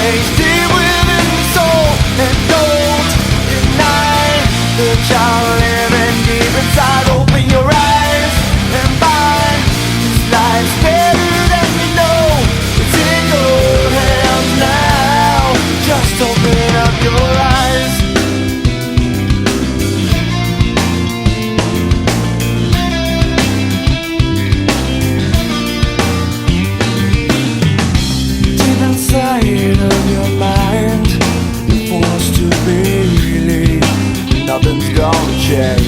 place deep within the soul. And don't deny the child living deep inside. Open your eyes and find this life's better than you know. It's in your hands now. Just open up your eyes. Deep inside of your mind, you're forced to believe nothing's gonna change.